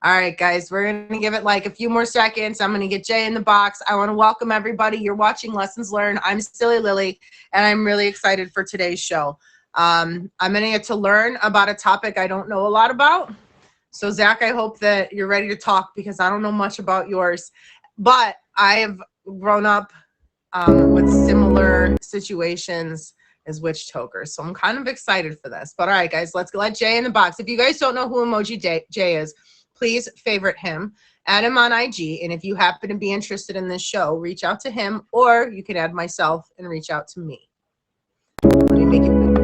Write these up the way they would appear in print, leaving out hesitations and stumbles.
All right, guys, we're going to give it like a few more seconds. I'm going to get Jay in the box. I want to welcome everybody. You're watching Lessons Learned. I'm Silly Lily, and I'm really excited for today's show. I'm going to get to learn about a topic I don't know a lot about. So, Zach, I hope that you're ready to talk because I don't know much about yours. But I've grown up with similar situations as witch tokers. So I'm kind of excited for this. But all right, guys, let's let Jay in the box. If you guys don't know who Emoji Jay is, please favorite him, add him on IG, and if you happen to be interested in this show, reach out to him, or you can add myself and reach out to me. Let me make it big.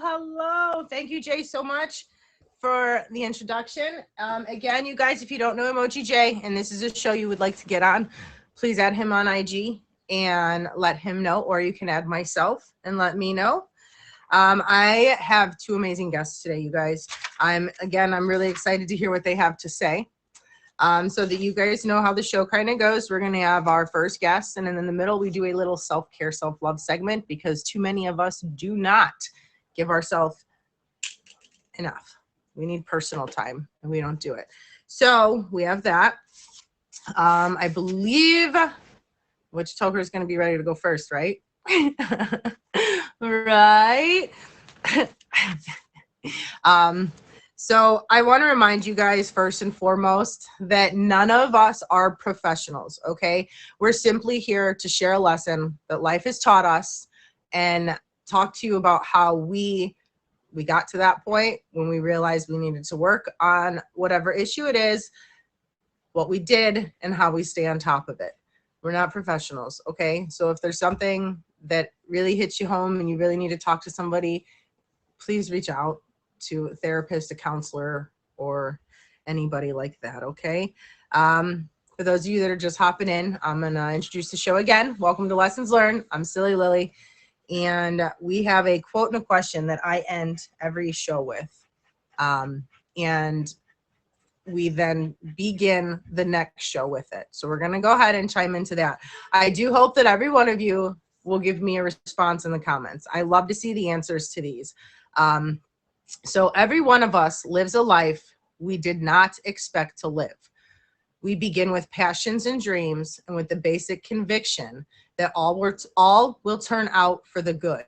Hello. Thank you, Jay, so much for the introduction. Again, you guys, if you don't know Emoji Jay, and this is a show you would like to get on, please add him on IG and let him know, or you can add myself and let me know. I have two amazing guests today, you guys. I'm really excited to hear what they have to say. So that you guys know how the show kind of goes, we're going to have our first guest, and then in the middle, we do a little self-care, self-love segment because too many of us do not give ourselves enough. We need personal time, and we don't do it. So we have that. I believe which toker is going to be ready to go first, right? Right. So I want to remind you guys first and foremost that none of us are professionals, okay? We're simply here to share a lesson that life has taught us and talk to you about how we got to that point when we realized we needed to work on whatever issue it is, what we did, and how we stay on top of it. We're not professionals, okay? So if there's something that really hits you home and you really need to talk to somebody, please reach out to a therapist, a counselor, or anybody like that, okay? For those of you that are just hopping in, I'm going to introduce the show again. Welcome to Lessons Learned. I'm Silly Lily, and we have a quote and a question that I end every show with, and we then begin the next show with it. So we're going to go ahead and chime into that. I do hope that every one of you will give me a response in the comments. I love to see the answers to these. So every one of us lives a life we did not expect to live. We begin with passions and dreams and with the basic conviction that all will turn out for the good,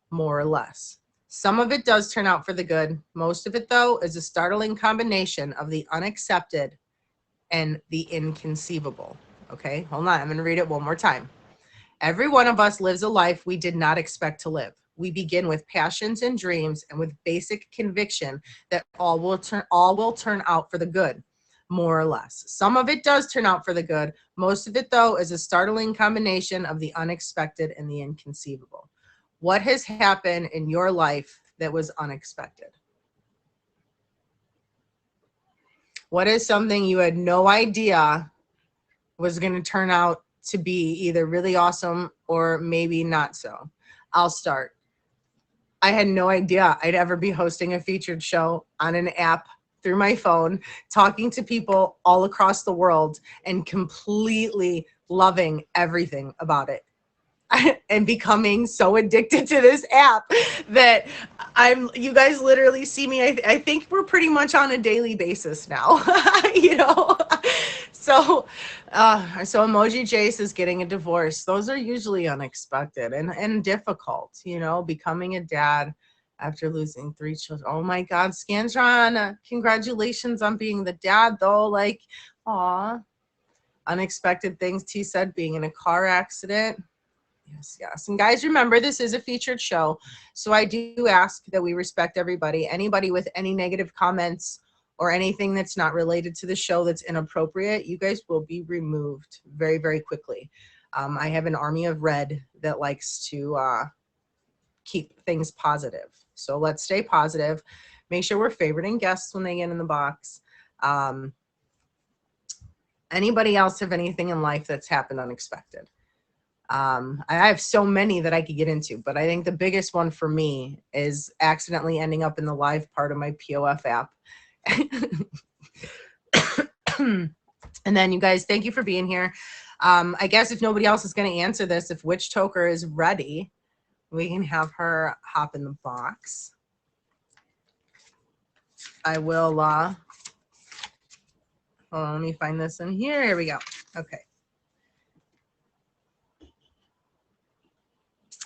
more or less. Some of it does turn out for the good. Most of it, though, is a startling combination of the unaccepted and the inconceivable. Okay, hold on. I'm going to read it one more time. Every one of us lives a life we did not expect to live. We begin with passions and dreams and with basic conviction that all will turn out for the good, more or less. Some of it does turn out for the good. Most of it, though, is a startling combination of the unexpected and the inconceivable. What has happened in your life that was unexpected? What is something you had no idea was going to turn out to be either really awesome or maybe not so? I'll start. I had no idea I'd ever be hosting a featured show on an app through my phone, talking to people all across the world and completely loving everything about it. And becoming so addicted to this app that you guys literally see me. I think we're pretty much on a daily basis now, you know? So Emoji Jace is getting a divorce. Those are usually unexpected and difficult, you know, becoming a dad after losing 3 children. Oh my God, Scantron, congratulations on being the dad though. Like, aw, unexpected things. T said being in a car accident. Yes, yes. And guys, remember, this is a featured show. So I do ask that we respect everybody. Anybody with any negative comments or anything that's not related to the show that's inappropriate, you guys will be removed very, very quickly. I have an army of red that likes to keep things positive. So let's stay positive. Make sure we're favoriting guests when they get in the box. Anybody else have anything in life that's happened unexpected? I have so many that I could get into, but I think the biggest one for me is accidentally ending up in the live part of my POF app. And then you guys, thank you for being here. I guess if nobody else is going to answer this, if Witch Toker is ready, we can have her hop in the box. I will, hold on, let me find this in here. Here we go. Okay.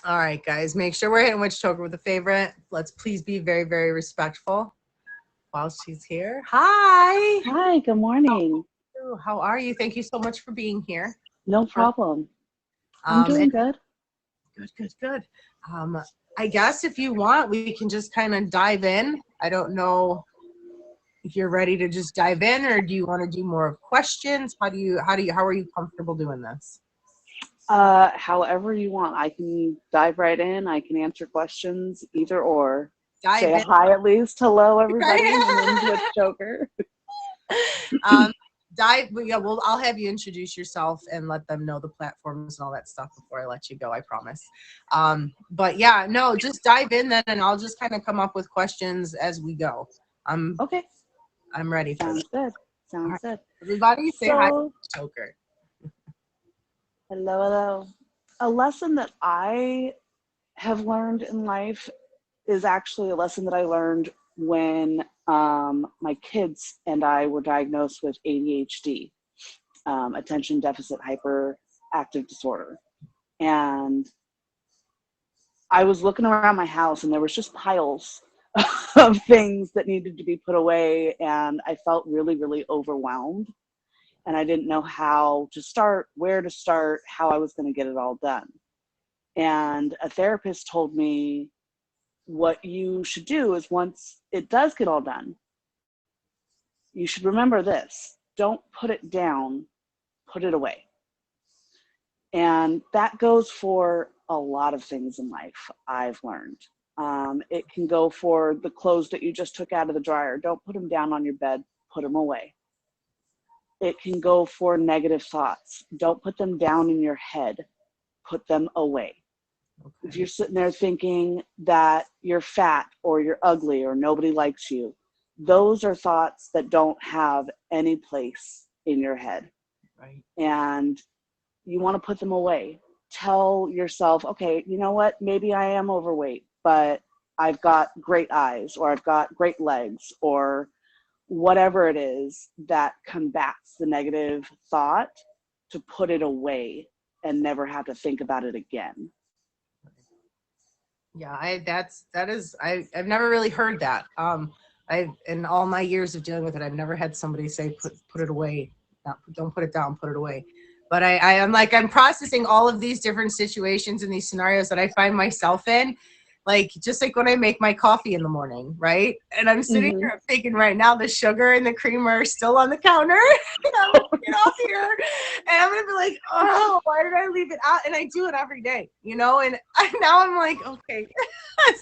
All right, guys, make sure we're hitting Witch Toker with a favorite. Let's please be very, very respectful while she's here. Hi. Hi, good morning. How are you? Thank you so much for being here. No problem. I'm doing good. Good. I guess if you want, we can just kind of dive in. I don't know if you're ready to just dive in, or do you want to do more of questions? How are you comfortable doing this? However you want. I can dive right in. I can answer questions, either or. Say hi at least. Hello, everybody. My name is Witch Toker. I'll have you introduce yourself and let them know the platforms and all that stuff before I let you go, I promise. But yeah, no, just dive in then, and I'll just kind of come up with questions as we go. Okay. I'm ready for Sounds good. Sounds good. Everybody say hi to Toker. Hello. A lesson that I have learned in life is actually a lesson that I learned when my kids and I were diagnosed with ADHD, attention deficit hyperactive disorder. And I was looking around my house and there was just piles of things that needed to be put away, and I felt really, really overwhelmed. And I didn't know how to start, where to start, how I was going to get it all done. And a therapist told me what you should do is, once it does get all done, you should remember this: don't put it down, put it away. And that goes for a lot of things in life, I've learned. It can go for the clothes that you just took out of the dryer. Don't put them down on your bed, put them away. It can go for negative thoughts. Don't put them down in your head, put them away. Okay. If you're sitting there thinking that you're fat or you're ugly or nobody likes you, those are thoughts that don't have any place in your head. Right. And you want to put them away. Tell yourself, okay, you know what? Maybe I am overweight, but I've got great eyes, or I've got great legs, or whatever it is that combats the negative thought, to put it away and never have to think about it again. Yeah, I've never really heard that. In all my years of dealing with it, I've never had somebody say put it away. Don't put it down, put it away. But I'm processing all of these different situations and these scenarios that I find myself in. Like, just like when I make my coffee in the morning, right? And I'm sitting here thinking right now the sugar and the creamer are still on the counter. And I'm going to get off here. And I'm going to be like, oh, why did I leave it out? And I do it every day, you know? And now I'm like, okay.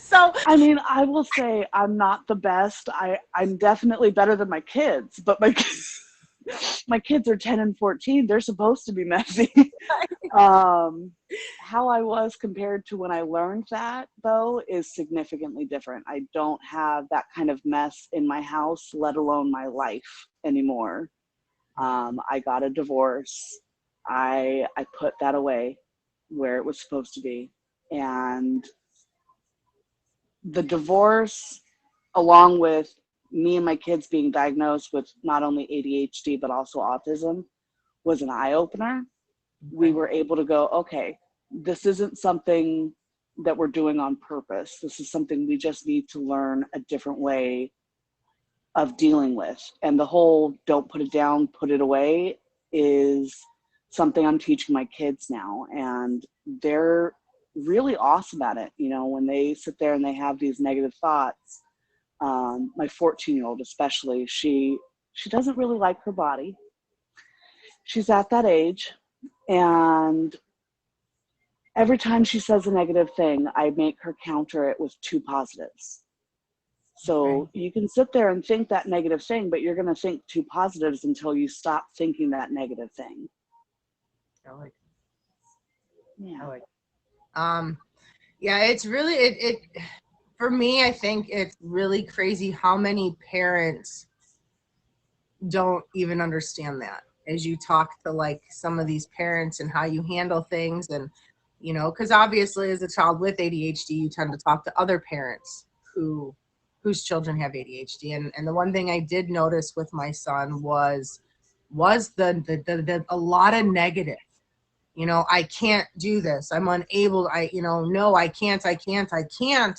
So, I mean, I will say I'm not the best. I'm definitely better than my kids, but my kids My kids are 10 and 14. They're supposed to be messy. How I was compared to when I learned that, though, is significantly different. I don't have that kind of mess in my house, let alone my life anymore. I got a divorce. I put that away where it was supposed to be. And the divorce, along with me and my kids being diagnosed with not only ADHD, but also autism, was an eye opener. We were able to go, okay, this isn't something that we're doing on purpose. This is something we just need to learn a different way of dealing with. And the whole don't put it down, put it away is something I'm teaching my kids now. And they're really awesome at it. You know, when they sit there and they have these negative thoughts, my 14-year-old especially, she doesn't really like her body. She's at that age, and every time she says a negative thing, I make her counter it with 2 positives. So you can sit there and think that negative thing, but you're going to think 2 positives until you stop thinking that negative thing. I like Yeah. I like yeah, it's really it for me, I think it's really crazy how many parents don't even understand that. As you talk to like some of these parents and how you handle things, and you know, because obviously as a child with ADHD, you tend to talk to other parents whose children have ADHD. And the one thing I did notice with my son was the a lot of negative. You know, I can't do this. I'm unable. No, I can't.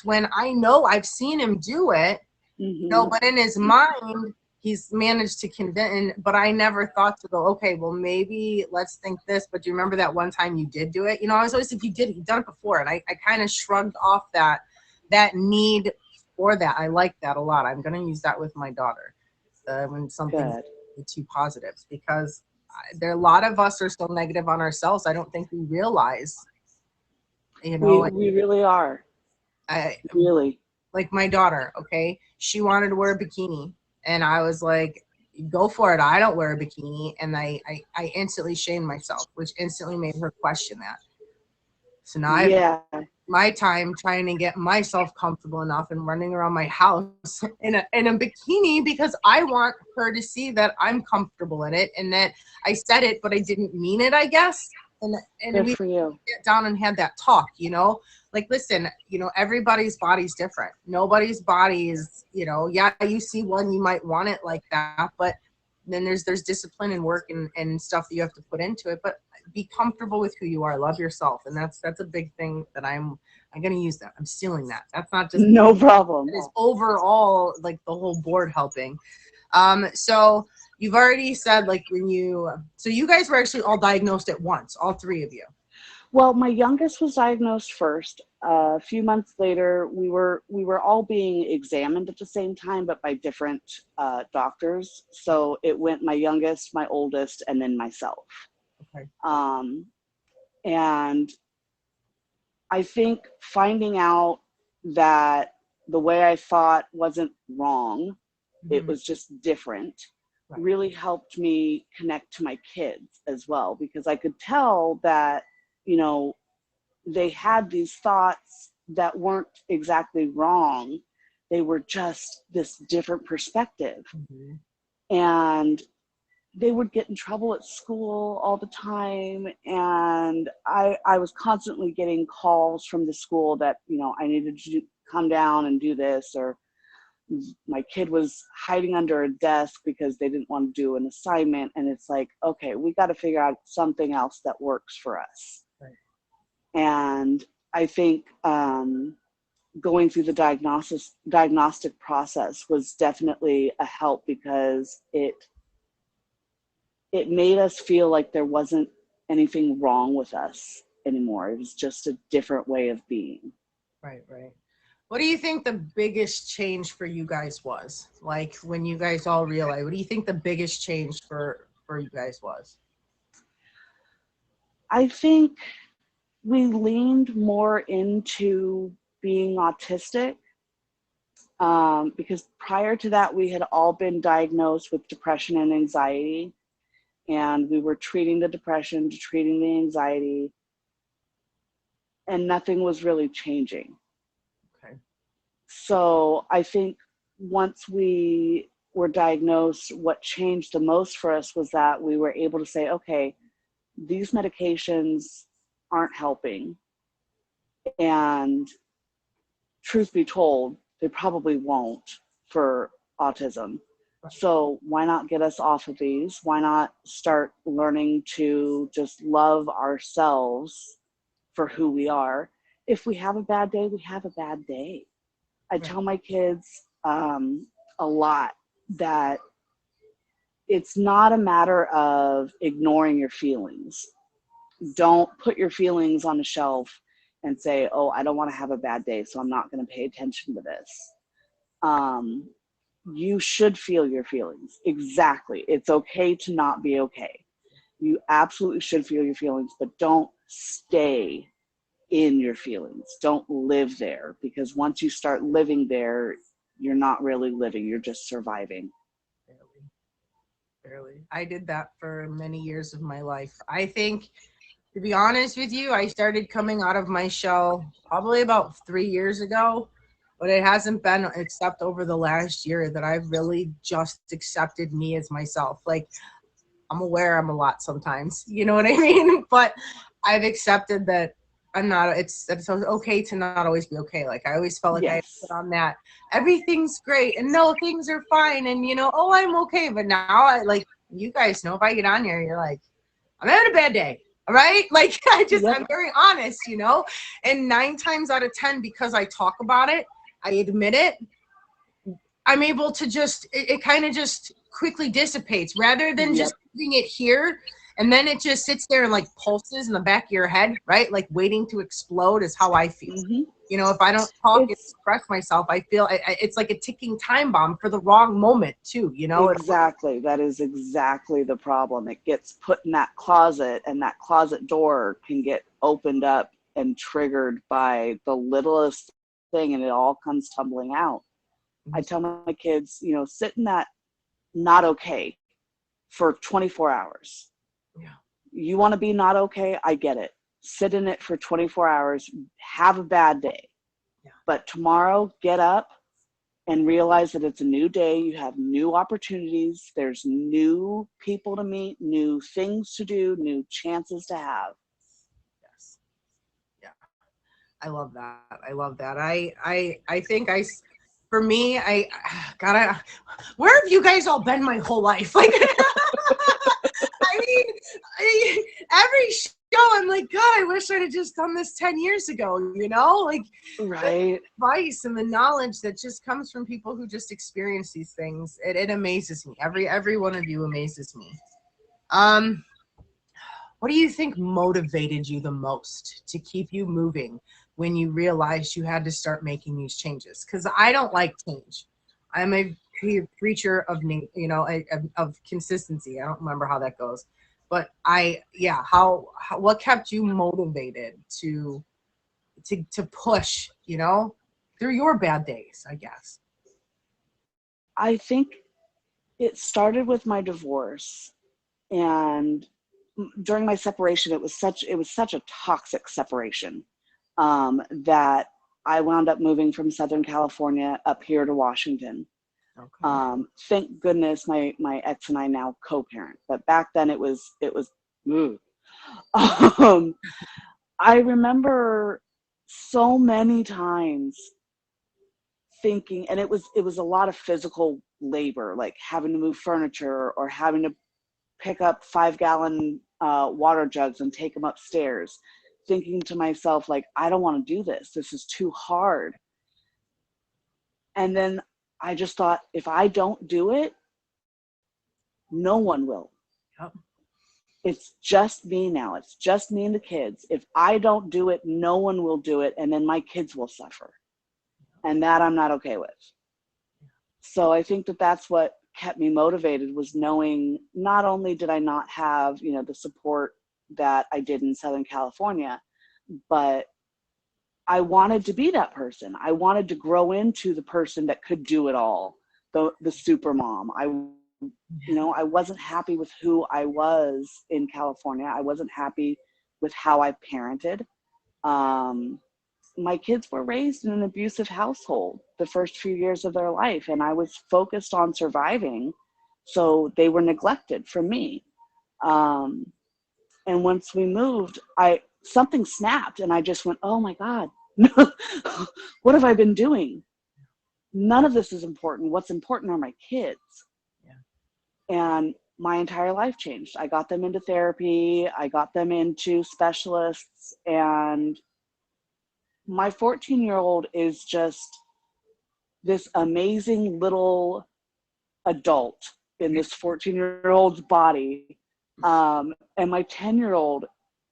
When I know I've seen him do it, no, but in his mind, he's managed to convince. But I never thought to go, okay, well, maybe let's think this. But do you remember that one time you did do it? You know, I was always like, you've done it before. And I kind of shrugged off that need for that. I like that a lot. I'm going to use that with my daughter when something's Good. 2 positives, because there a lot of us are so negative on ourselves. I don't think we realize, you know, We really are. I, Really. like my daughter, okay, she wanted to wear a bikini, and I was like, go for it, I don't wear a bikini. And I instantly shamed myself, which instantly made her question that. So now I've my time trying to get myself comfortable enough and running around my house in a bikini, because I want her to see that I'm comfortable in it, and that I said it but I didn't mean it, I guess. And Good we for you. get down and had that talk, you know, like, listen, you know, everybody's body's different. Nobody's body is, you know, yeah, you see one, you might want it like that, but then there's discipline and work and stuff that you have to put into it. But be comfortable with who you are, love yourself. And that's a big thing that I'm going to use that. I'm stealing that. That's not just no problem. It is overall like the whole board helping. So you've already said like so you guys were actually all diagnosed at once, all 3 of you. Well, my youngest was diagnosed first. A few months later, we were all being examined at the same time, but by different doctors. So it went my youngest, my oldest, and then myself. Okay. And I think finding out that the way I thought wasn't wrong, it was just different, really helped me connect to my kids as well, because I could tell that, you know, they had these thoughts that weren't exactly wrong. They were just this different perspective. And they would get in trouble at school all the time. And I was constantly getting calls from the school that, you know, I needed to come down and do this, or my kid was hiding under a desk because they didn't want to do an assignment. And it's like, okay, we got to figure out something else that works for us. And I think going through the diagnostic process was definitely a help, because it made us feel like there wasn't anything wrong with us anymore. It was just a different way of being. Right. What do you think the biggest change for you guys was? Like when you guys all realized, what do you think the biggest change for you guys was? I think we leaned more into being autistic, Because prior to that, we had all been diagnosed with depression and anxiety, and we were treating the depression, treating the anxiety, and nothing was really changing. Okay. So I think once we were diagnosed, what changed the most for us was that we were able to say, okay, these medications aren't helping. And truth be told, they probably won't for autism. So why not get us off of these? Why not start learning to just love ourselves for who we are? If we have a bad day, we have a bad day. I tell my kids a lot that it's not a matter of ignoring your feelings. Don't put your feelings on a shelf and say, oh, I don't want to have a bad day, so I'm not going to pay attention to this. You should feel your feelings. Exactly. It's okay to not be okay. You absolutely should feel your feelings, but don't stay in your feelings. Don't live there, because once you start living there, you're not really living, you're just surviving. Barely. Barely. I did that for many years of my life. I think, to be honest with you, I started coming out of my shell probably about 3 years ago, but it hasn't been except over the last year that I've really just accepted me as myself. Like, I'm aware I'm a lot sometimes, you know what I mean? But I've accepted that I'm not, it's okay to not always be okay. Like, I always felt like I had to Yes. put on that everything's great and no, things are fine and, oh, I'm okay. But now I, like, you guys know, if I get on here, you're like, I'm having a bad day. All right. Like, Yep. I'm very honest. And 9 times out of 10, because I talk about it, I admit it, I'm able to just, it kind of just quickly dissipates rather than Yep. just leaving it here. And then it just sits there and like pulses in the back of your head, right? Like waiting to explode is how I feel. Mm-hmm. If I don't talk and It's express myself, I feel it's like a ticking time bomb for the wrong moment too. exactly, that is exactly the problem. It gets put in that closet, and that closet door can get opened up and triggered by the littlest thing, and it all comes tumbling out. I tell my kids, sit in that not okay for 24 hours. Yeah. You want to be not okay? I get it. Sit in it for 24 hours, have a bad day. Yeah. But tomorrow, get up and realize that it's a new day. You have new opportunities. There's new people to meet, new things to do, new chances to have. Yes. Yeah. I love that. I love that. I think for me, I gotta, where have you guys all been my whole life? Like, I mean, every show, I'm like, God, I wish I'd have just done this 10 years ago, Like, Right. the advice and the knowledge that just comes from people who just experience these things, it amazes me. Every one of you amazes me. What do you think motivated you the most to keep you moving when you realized you had to start making these changes? Because I don't like change. I'm a creature of of consistency. I don't remember how that goes, but how what kept you motivated to push, through your bad days, I guess. I think it started with my divorce, and during my separation, it was such a toxic separation, that I wound up moving from Southern California up here to Washington. Okay. Thank goodness my ex and I now co-parent, but back then it was ugh. um, I remember so many times thinking, and it was a lot of physical labor, like having to move furniture or having to pick up 5-gallon water jugs and take them upstairs, thinking to myself, like, I don't want to do this. This is too hard. And then I just thought, if I don't do it, no one will. Yep. It's just me now. It's just me and the kids. If I don't do it, no one will do it. And then my kids will suffer. And that I'm not okay with. So I think that that's what kept me motivated, was knowing not only did I not have, the support that I did in Southern California, but I wanted to be that person. I wanted to grow into the person that could do it all, the super mom. I wasn't happy with who I was in California. I wasn't happy with how I parented. My kids were raised in an abusive household the first few years of their life, and I was focused on surviving, so they were neglected from me. Um, and once we moved, something snapped, and I just went, "Oh my God, what have I been doing? None of this is important. What's important are my kids." Yeah. And my entire life changed. I got them into therapy. I got them into specialists, and my 14-year-old is just this amazing little adult in this 14-year-old's body. And my 10-year-old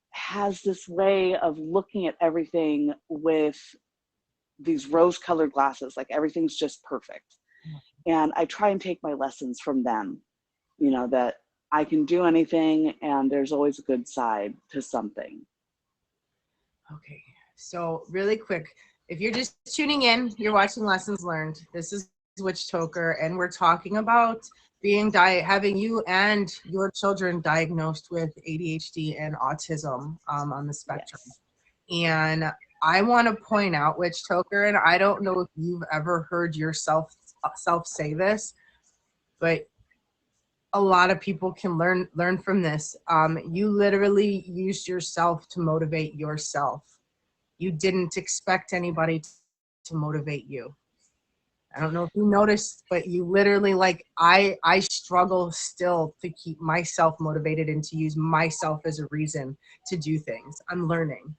has this way of looking at everything with these rose-colored glasses, like everything's just perfect. And I try and take my lessons from them, that I can do anything and there's always a good side to something. Okay, so really quick, if you're just tuning in, you're watching Lessons Learned. This is Witch Toker, and we're talking about having you and your children diagnosed with ADHD and autism on the spectrum. Yes. And I want to point out, Witch Toker, and I don't know if you've ever heard yourself say this, but a lot of people can learn from this. You literally used yourself to motivate yourself. You didn't expect anybody to motivate you. I don't know if you noticed, but you literally, like, I struggle still to keep myself motivated and to use myself as a reason to do things. I'm learning.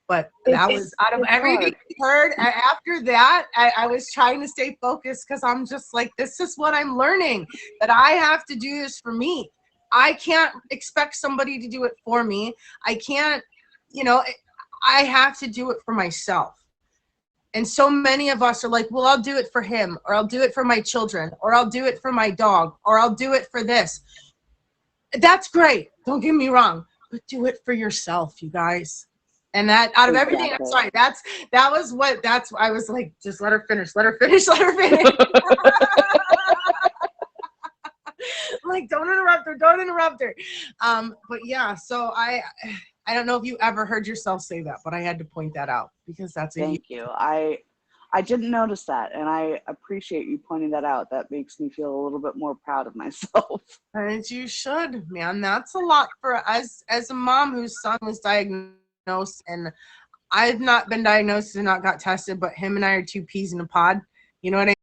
But that was out of everything you heard. After that, I was trying to stay focused because I'm just like, this is what I'm learning, that I have to do this for me. I can't expect somebody to do it for me. I can't, I have to do it for myself. And so many of us are like, well, I'll do it for him, or I'll do it for my children, or I'll do it for my dog, or I'll do it for this. That's great. Don't get me wrong, but do it for yourself, you guys. And that out of everything, I'm sorry, I was like, just let her finish. Like, don't interrupt her. But yeah, so I don't know if you ever heard yourself say that, but I had to point that out because that's Thank you. I didn't notice that, and I appreciate you pointing that out. That makes me feel a little bit more proud of myself. And you should, man. That's a lot for us as a mom whose son was diagnosed, and I've not been diagnosed and not got tested, but him and I are two peas in a pod. You know what I mean?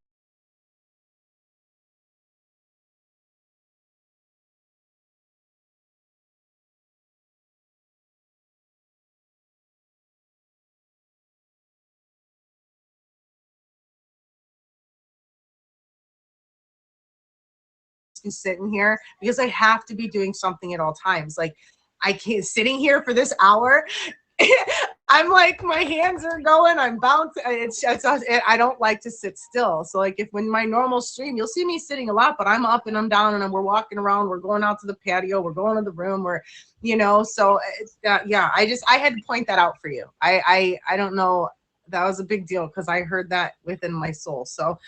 Sitting here because I have to be doing something at all times. Like, I can't sitting here for this hour. I'm like, my hands are going, I'm bouncing. I don't like to sit still. So like, if when my normal stream, you'll see me sitting a lot, but I'm up and I'm down and we're walking around, we're going out to the patio, we're going to the room, so it's yeah, I had to point that out for you. I don't know. That was a big deal because I heard that within my soul. So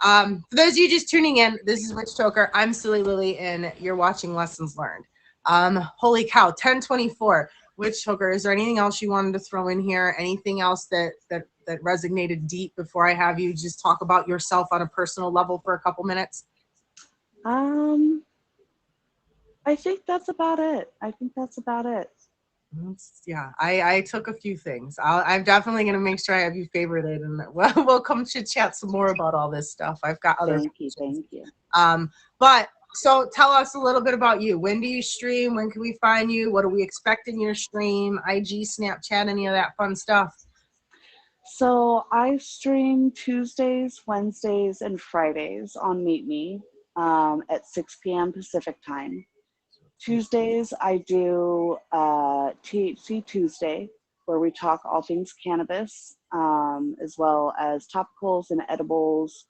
for those of you just tuning in, this is Witch Toker. I'm Silly Lily, and you're watching Lessons Learned. Holy cow, 1024. Witch Toker, is there anything else you wanted to throw in here? Anything else that resonated deep before I have you just talk about yourself on a personal level for a couple minutes? I think that's about it. Yeah, I took a few things. I'm definitely going to make sure I have you favorited, and we'll come chit chat some more about all this stuff. I've got other Thank you. But so tell us a little bit about you. When do you stream? When can we find you? What do we expect in your stream? IG, Snapchat, any of that fun stuff? So I stream Tuesdays, Wednesdays, and Fridays on Meet Me at 6 p.m. Pacific time. Tuesdays, I do THC Tuesday, where we talk all things cannabis, as well as topicals and edibles.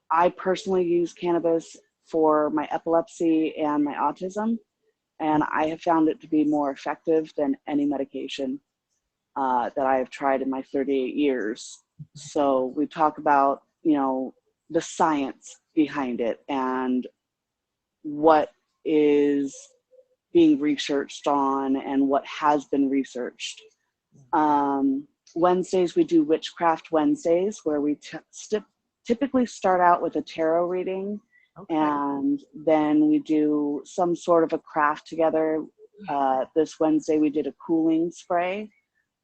I personally use cannabis for my epilepsy and my autism, and I have found it to be more effective than any medication. that I have tried in my 38 years. So we talk about, the science behind it and what is being researched on and what has been researched. Wednesdays, we do Witchcraft Wednesdays, where we typically start out with a tarot reading. Okay. And then we do some sort of a craft together. This Wednesday, we did a cooling spray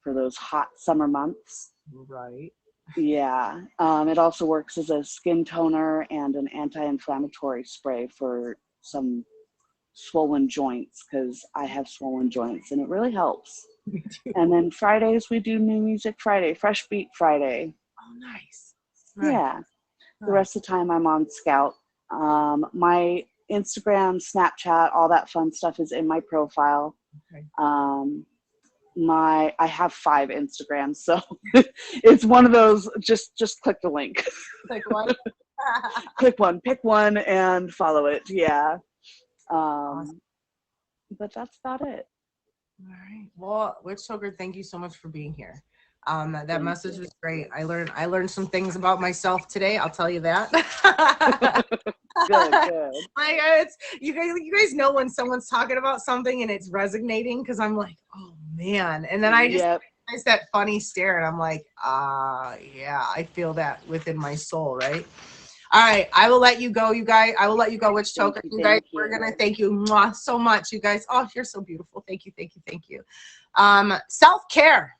for those hot summer months. Right. Yeah. It also works as a skin toner and an anti-inflammatory spray for some swollen joints, because I have swollen joints and it really helps. And then Fridays, we do New Music Friday, Fresh Beat Friday. Oh, nice. Yeah. Nice. The rest of the time I'm on Scout. My Instagram, Snapchat, all that fun stuff is in my profile. Okay. I have 5 Instagrams, so it's one of those, just click the link. Click one. Click one, pick one and follow it. Yeah. Awesome. But that's about it. All right. Well, Witch Toker, thank you so much for being here. That message was great. I learned some things about myself today. I'll tell you that. Good. You guys know when someone's talking about something and it's resonating, because I'm like, oh man, and then I just it's that funny stare, and I'm like, yeah, I feel that within my soul, right? All right, I will let you go, you guys. I will let you go, Witch Toker. You guys, we're gonna thank you so much, you guys. Oh, you're so beautiful. Thank you. Self-care.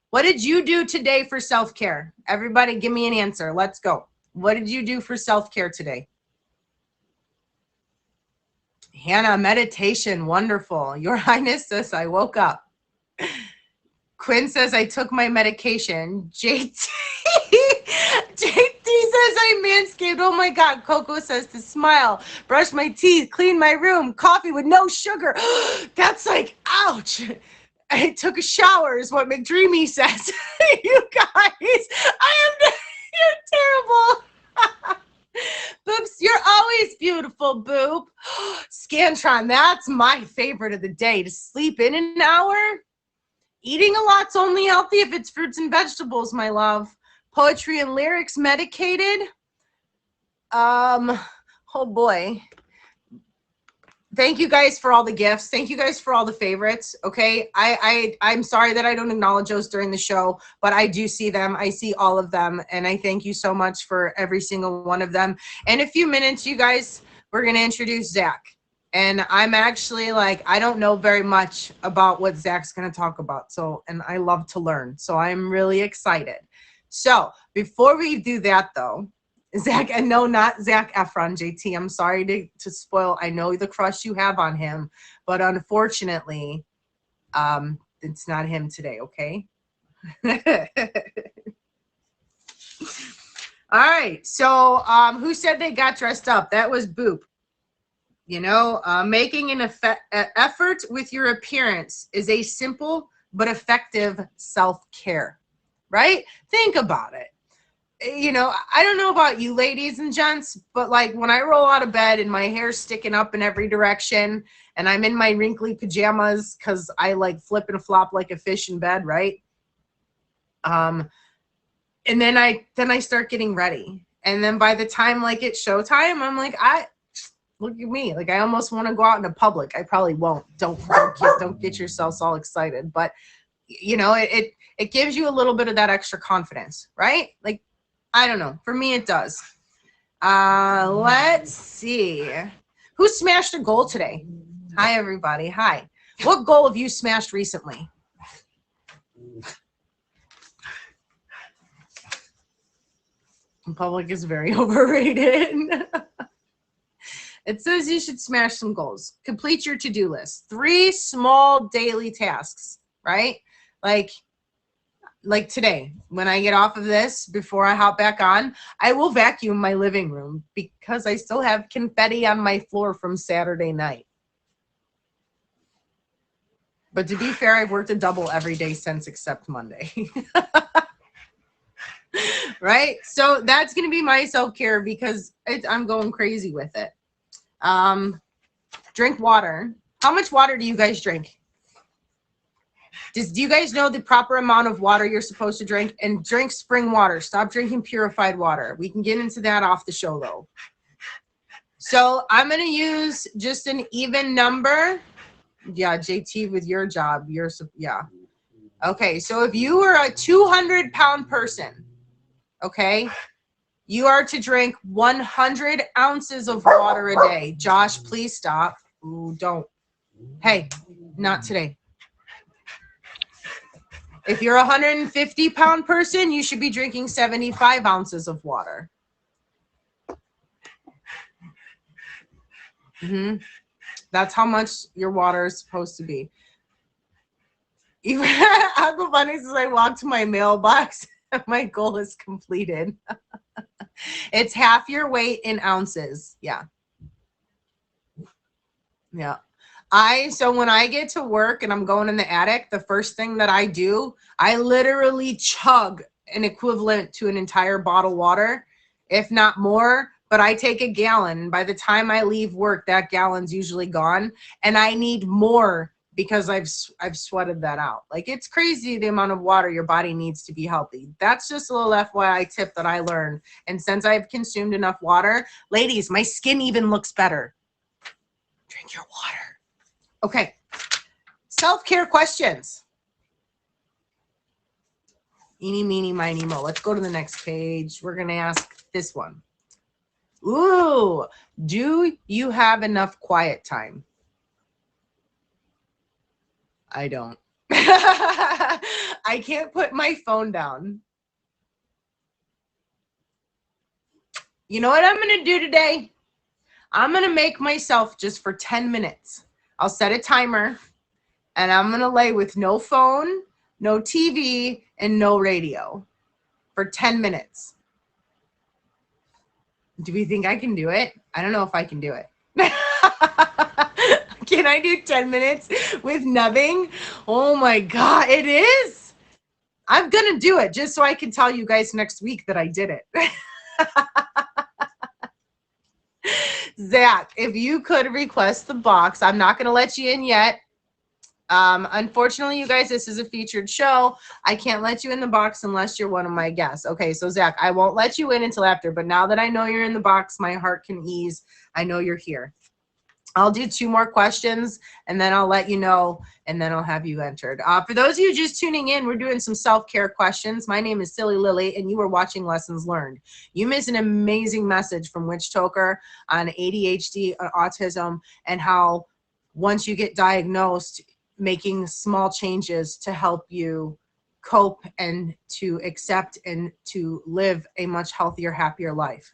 What did you do today for self-care? Everybody, give me an answer. Let's go. What did you do for self-care today? Hannah, meditation. Wonderful. Your Highness says I woke up. Quinn says I took my medication. JT says I manscaped. Oh my God. Coco says to smile, brush my teeth, clean my room, coffee with no sugar. That's like, ouch. I took a shower is what McDreamy says. You guys, you're terrible. Boops, you're always beautiful, Boop. Scantron, that's my favorite of the day. To sleep in an hour. Eating a lot's only healthy if it's fruits and vegetables, my love. Poetry and lyrics medicated. Oh boy. Thank you guys for all the gifts. Thank you guys for all the favorites. Okay. I'm sorry that I don't acknowledge those during the show, but I do see them. I see all of them. And I thank you so much for every single one of them. In a few minutes, you guys, we're going to introduce Zach. And I'm actually like, I don't know very much about what Zach's going to talk about. So, and I love to learn. So I'm really excited. So before we do that though, Zach, and no, not Zach Efron, JT. I'm sorry to spoil. I know the crush you have on him, but unfortunately, it's not him today, okay? All right. So who said they got dressed up? That was Boop. You know, making an effort with your appearance is a simple but effective self-care, right? Think about it. You know, I don't know about you ladies and gents, but like when I roll out of bed and my hair's sticking up in every direction and I'm in my wrinkly pajamas because I like flip and flop like a fish in bed, right? And then I start getting ready. And then by the time like it's showtime, I'm like, look at me. Like I almost want to go out into public. I probably won't. Don't get yourselves all excited. But you know, it gives you a little bit of that extra confidence, right? Like, I don't know. For me, it does. Let's see. Who smashed a goal today? Hi, everybody. Hi. What goal have you smashed recently? Public is very overrated. It says you should smash some goals. Complete your to-do list. 3 small daily tasks, right? Like today, when I get off of this, before I hop back on, I will vacuum my living room because I still have confetti on my floor from Saturday night. But to be fair, I've worked a double every day since except Monday. Right? So that's going to be my self-care because I'm going crazy with it. Drink water. How much water do you guys drink? Do you guys know the proper amount of water you're supposed to drink? And drink spring water. Stop drinking purified water. We can get into that off the show, though. So I'm going to use just an even number. Yeah, JT, with your job, yeah. Okay, so if you were a 200-pound person, okay, you are to drink 100 ounces of water a day. Josh, please stop. Ooh, don't. Hey, not today. If you're a 150-pound person, you should be drinking 75 ounces of water. That's how much your water is supposed to be. Even Aquafonics as I walk to my mailbox, my goal is completed. It's half your weight in ounces. Yeah. Yeah. So when I get to work and I'm going in the attic, the first thing that I do, I literally chug an equivalent to an entire bottle of water, if not more, but I take a gallon. By the time I leave work, that gallon's usually gone, and I need more because I've sweated that out. Like, it's crazy the amount of water your body needs to be healthy. That's just a little FYI tip that I learned. And since I've consumed enough water, ladies, my skin even looks better. Drink your water. Okay, self-care questions. Eeny, meeny, miny, mo. Let's go to the next page. We're going to ask this one. Ooh, do you have enough quiet time? I don't. I can't put my phone down. You know what I'm going to do today? I'm going to make myself just for 10 minutes. I'll set a timer, and I'm going to lay with no phone, no TV, and no radio for 10 minutes. Do we think I can do it? I don't know if I can do it. Can I do 10 minutes with nothing? Oh my God, it is. I'm going to do it just so I can tell you guys next week that I did it. Zach, if you could request the box, I'm not going to let you in yet. Unfortunately, you guys, this is a featured show. I can't let you in the box unless you're one of my guests. Okay, so Zach, I won't let you in until after, but now that I know you're in the box, my heart can ease. I know you're here. I'll do 2 more questions, and then I'll let you know, and then I'll have you entered. For those of you just tuning in, we're doing some self-care questions. My name is Silly Lily, and you are watching Lessons Learned. You missed an amazing message from Witch Toker on ADHD, autism, and how once you get diagnosed, making small changes to help you cope and to accept and to live a much healthier, happier life.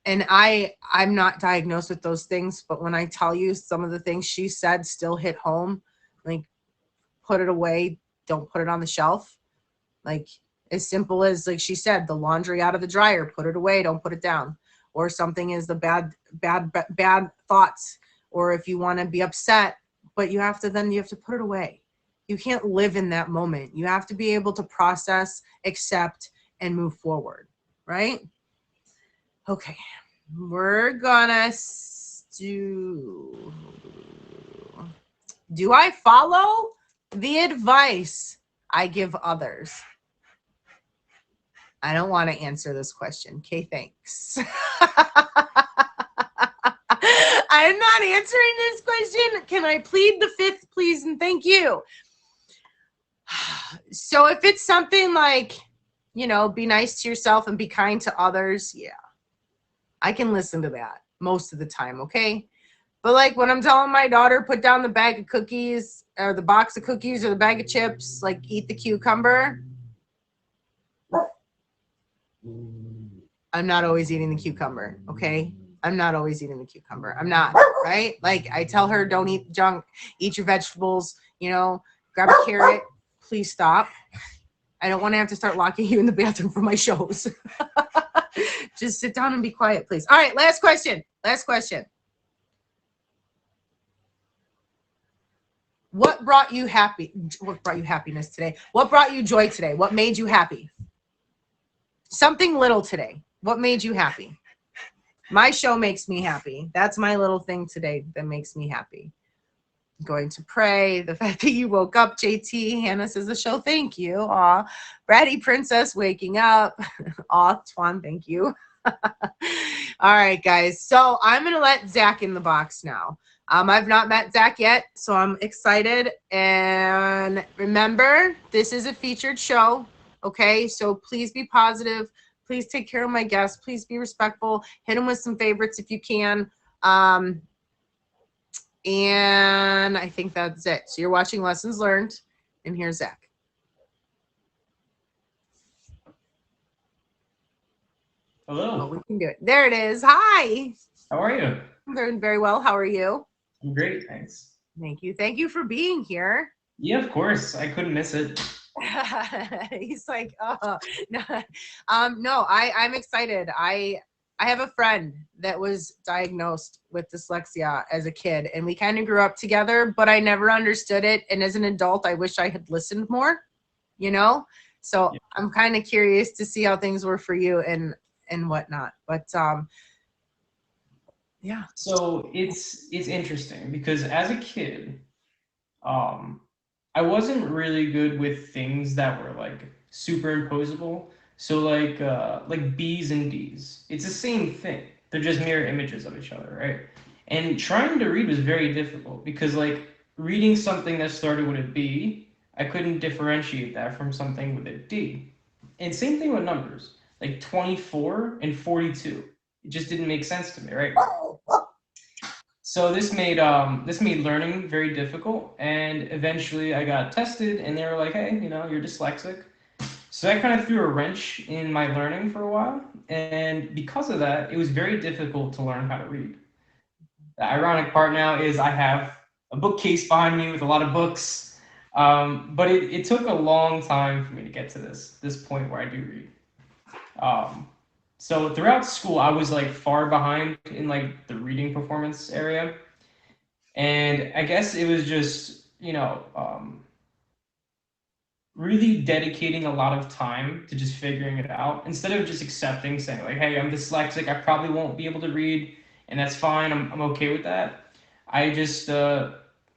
And I'm not diagnosed with those things, but when I tell you some of the things she said still hit home, like, put it away, don't put it on the shelf. Like, as simple as, like she said, the laundry out of the dryer, put it away, don't put it down. Or something is the bad thoughts, or if you want to be upset, but you have to put it away. You can't live in that moment. You have to be able to process, accept, and move forward, right? Okay, we're gonna do I follow the advice I give others? I don't want to answer this question. Okay, thanks. I'm not answering this question. Can I plead the 5th, please, and thank you? So if it's something like, you know, be nice to yourself and be kind to others, yeah, I can listen to that most of the time, okay? But like when I'm telling my daughter, put down the bag of cookies or the box of cookies or the bag of chips, like eat the cucumber, I'm not always eating the cucumber, okay? I'm not always eating the cucumber. I'm not, right? Like, I tell her, don't eat junk, eat your vegetables, you know, grab a carrot, please stop. I don't want to have to start locking you in the bathroom for my shows. Just sit down and be quiet, please. All right, last question. Last question. What brought you happiness today? What brought you joy today? What made you happy? Something little today. What made you happy? My show makes me happy. That's my little thing today that makes me happy. going to pray. The fact that you woke up, JT. Hannah says the show, thank you. Aw. Bratty Princess waking up. Aw, Twan, thank you. All right, guys. So I'm going to let Zach in the box now. I've not met Zach yet, so I'm excited. And remember, this is a featured show, okay? So please be positive. Please take care of my guests. Please be respectful. Hit them with some favorites if you can. And I think that's it. So you're watching Lessons Learned, and here's Zach. Hello. Oh, we can do it. There it is. Hi. How are you? I'm doing very well. How are you? I'm great, thanks. Thank you. Thank you for being here. Yeah, of course. I couldn't miss it. He's like, oh no. No, I'm excited. I have a friend that was diagnosed with dyslexia as a kid, and we kind of grew up together, but I never understood it. And as an adult, I wish I had listened more, you know? So Yeah. I'm kind of curious to see how things were for you and whatnot. But yeah. So it's interesting because as a kid, I wasn't really good with things that were like superimposable. So like B's and D's. It's the same thing. They're just mirror images of each other, right? And trying to read was very difficult because like reading something that started with a B, I couldn't differentiate that from something with a D. And same thing with numbers, like 24 and 42. It just didn't make sense to me, right? So this made learning very difficult, and eventually I got tested, and they were like, "Hey, you're dyslexic." So that kind of threw a wrench in my learning for a while, and because of that, it was very difficult to learn how to read. The ironic part now is I have a bookcase behind me with a lot of books, but it took a long time for me to get to this point where I do read. Um, so throughout school, I was like far behind in like the reading performance area. And I guess it was just, really dedicating a lot of time to just figuring it out instead of just accepting, saying, like, hey, I'm dyslexic. I probably won't be able to read, and that's fine. I'm okay with that. I just,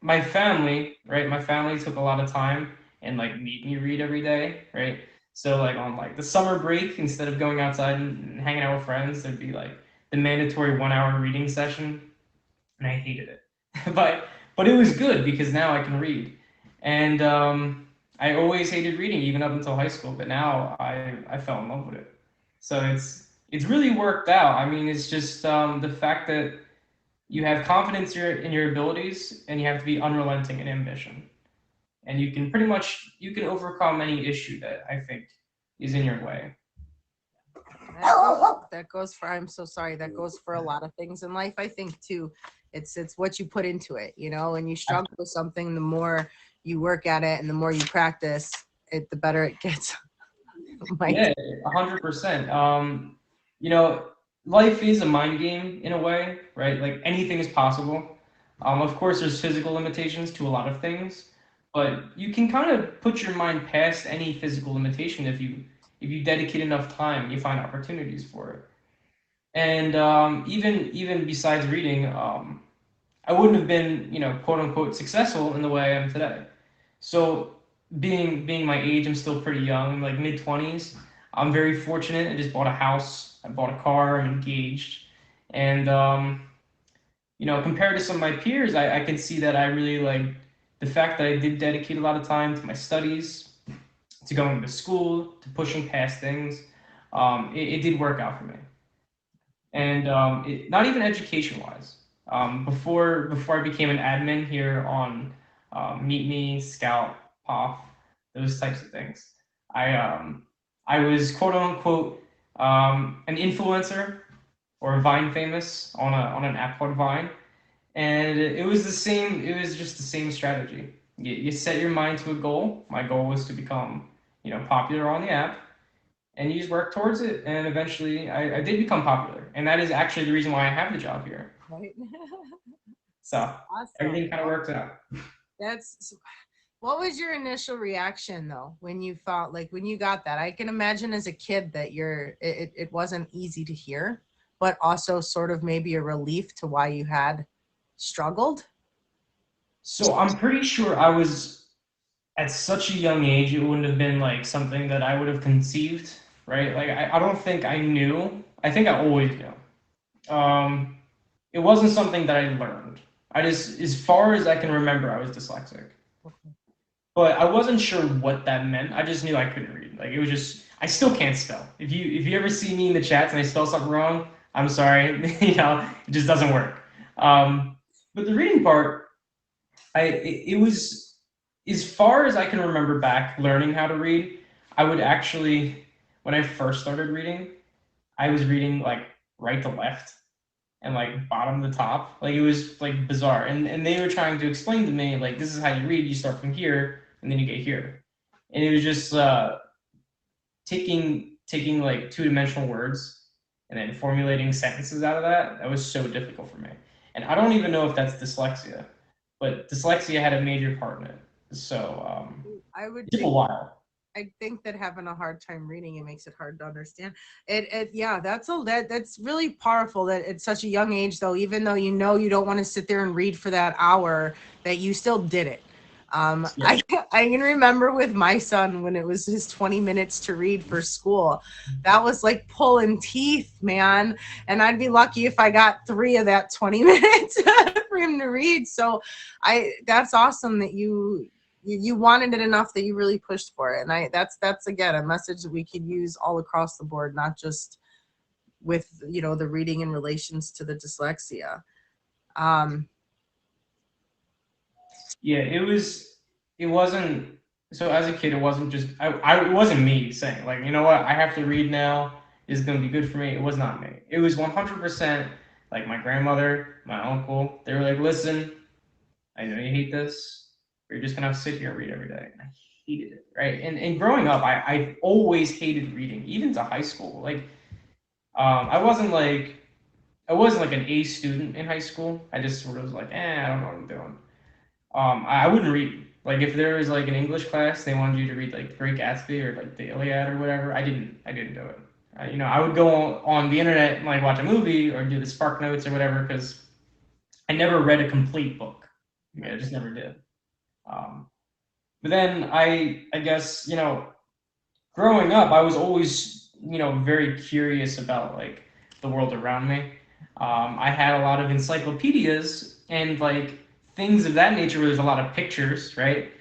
my family, right? My family took a lot of time and like made me read every day, right? So, like, on like the summer break, instead of going outside and hanging out with friends, there'd be like the mandatory 1 hour reading session, and I hated it. but it was good because now I can read, and I always hated reading even up until high school. But now I fell in love with it. So it's really worked out. I mean, it's just the fact that you have confidence in your abilities, and you have to be unrelenting in ambition, and you can you can overcome any issue that I think is in your way. That goes for, I'm so sorry, that goes for a lot of things in life, I think too. It's what you put into it, and you struggle with something, the more you work at it and the more you practice it, the better it gets. Yeah, 100%. Life is a mind game in a way, right? Like anything is possible. Of course, there's physical limitations to a lot of things, but you can kind of put your mind past any physical limitation if you dedicate enough time, you find opportunities for it. And even besides reading, I wouldn't have been, quote unquote, successful in the way I am today. So being my age, I'm still pretty young, I'm like mid 20s. I'm very fortunate. I just bought a house, I bought a car, I'm engaged, and compared to some of my peers, I can see that I really like the fact that I did dedicate a lot of time to my studies, to going to school, to pushing past things. It did work out for me, and not even education wise. Before I became an admin here on Meet Me, Scout, Pop, those types of things, I was quote unquote an influencer or Vine famous on an app called Vine, and it was the same. It was just the same strategy. You set your mind to a goal. My goal was to become popular on the app, and you just work towards it, and eventually I did become popular, and that is actually the reason why I have the job here. Right. So Awesome. everything kind of works out. That's What was your initial reaction though when you thought, like, when you got that? I can imagine as a kid that it wasn't easy to hear, but also sort of maybe a relief to why you had struggled. So I'm pretty sure I was at such a young age, it wouldn't have been like something that I would have conceived, right? Like I don't think I knew. I think I always knew. It wasn't something that I learned. I just, as far as I can remember, I was dyslexic. But I wasn't sure what that meant. I just knew I couldn't read. Like it was just, I still can't spell. If you ever see me in the chats and I spell something wrong, I'm sorry. It just doesn't work. But the reading part, it was, as far as I can remember back learning how to read, I would actually, when I first started reading, I was reading like right to left and like bottom to top. Like it was like bizarre. And they were trying to explain to me like this is how you read. You start from here and then you get here. And it was just taking like two-dimensional words and then formulating sentences out of that. That was so difficult for me. And I don't even know if that's dyslexia, but dyslexia had a major part in it. So I would it took a think while. I think that having a hard time reading it makes it hard to understand. Yeah, that's really powerful that at such a young age though, even though you know you don't want to sit there and read for that hour, that you still did it. Yeah. I can remember with my son when it was his 20 minutes to read for school. That was like pulling teeth, man. And I'd be lucky if I got 3 of that 20 minutes for him to read. So that's awesome that you wanted it enough that you really pushed for it. And that's again a message that we could use all across the board, not just with the reading in relations to the dyslexia. Yeah, it wasn't, so as a kid it wasn't just it wasn't me saying like, you know what, I have to read now. This is gonna be good for me. It was not me. It was 100% like my grandmother, my uncle. They were like, listen, I know you hate this, but you're just gonna have to sit here and read every day. And I hated it, right? And growing up, I always hated reading, even to high school. Like, I wasn't like an A student in high school. I just sort of was like, I don't know what I'm doing. I wouldn't read. Like if there was like an English class, they wanted you to read like Great Gatsby or like the Iliad or whatever. I didn't do it. I would go on the internet and like watch a movie or do the Spark Notes or whatever because I never read a complete book. I just never did. Um, but then I guess growing up, I was always very curious about like the world around me. I had a lot of encyclopedias and like things of that nature where there's a lot of pictures, right?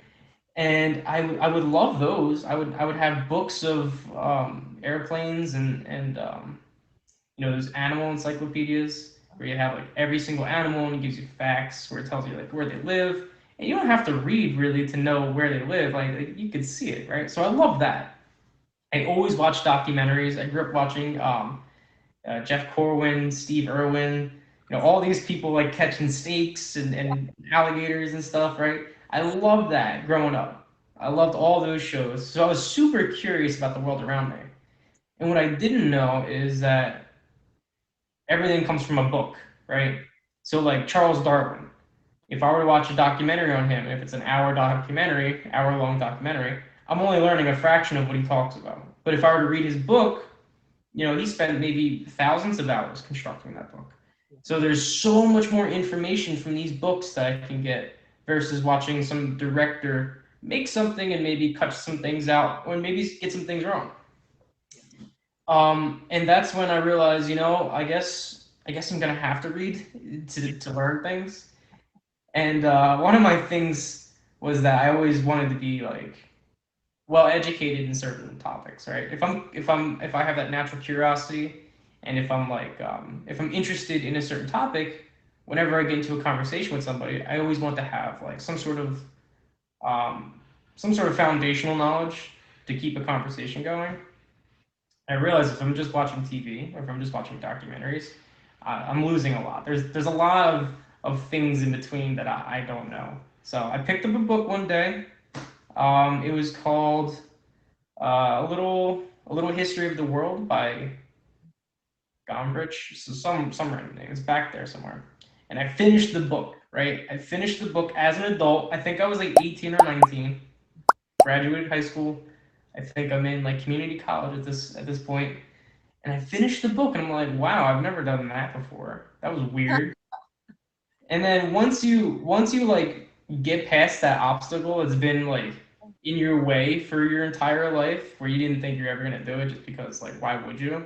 And I would love those. I would have books of airplanes and those animal encyclopedias where you have like every single animal and it gives you facts where it tells you like where they live. And you don't have to read really to know where they live. Like you could see it, right? So I love that. I always watch documentaries. I grew up watching Jeff Corwin, Steve Irwin, all these people like catching snakes and alligators and stuff, right? I loved that growing up. I loved all those shows. So I was super curious about the world around me. And what I didn't know is that everything comes from a book, right? So like Charles Darwin, if I were to watch a documentary on him, if it's an hour-long documentary, I'm only learning a fraction of what he talks about. But if I were to read his book, he spent maybe thousands of hours constructing that book. So there's so much more information from these books that I can get versus watching some director make something and maybe cut some things out or maybe get some things wrong. And that's when I realized, I guess I'm gonna have to read to learn things. And one of my things was that I always wanted to be like well educated in certain topics, right? If I have that natural curiosity, and if I'm interested in a certain topic, whenever I get into a conversation with somebody, I always want to have like some sort of foundational knowledge to keep a conversation going. I realize if I'm just watching TV or if I'm just watching documentaries, I'm losing a lot. There's a lot of things in between that I don't know. So I picked up a book one day. It was called a little history of the world by Gombrich. So some random name. It's back there somewhere. And I finished the book. Right. I finished the book as an adult. I think I was like 18 or 19. Graduated high school. I think I'm in like community college at this point. And I finished the book and I'm like, wow, I've never done that before. That was weird. And then once you like get past that obstacle that's been like in your way for your entire life, where you didn't think you're ever gonna do it, just because like why would you?